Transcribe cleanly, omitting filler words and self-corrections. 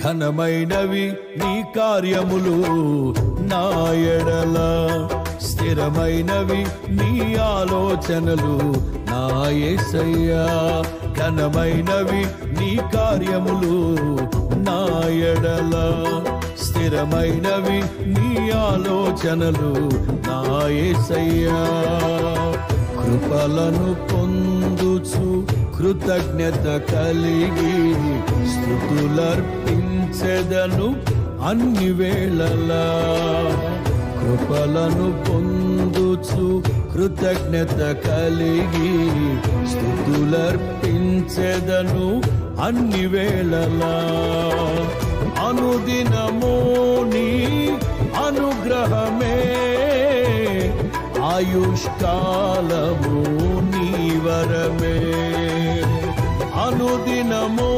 ఘనమైనవి నీ కార్యములు నా ఎడల, స్థిరమైనవి నీ ఆలోచనలు నా యేసయ్యా. ఘనమైనవి నీ కార్యములు నా ఎడల, స్థిరమైనవి నీ ఆలోచనలు నా యేసయ్యా. కృపలను పొందుచు కృతజ్ఞత కలిగి స్తుతులర్పించెదను అన్ని వేళలా. కృపలను పొందుచు కృతజ్ఞత కలిగి స్తుతులర్పించెదను అన్ని వేళలా. అనుదినము నీ అనుగ్రహమే, ఆయుష్కాలము నీ వరమే. అనుదినము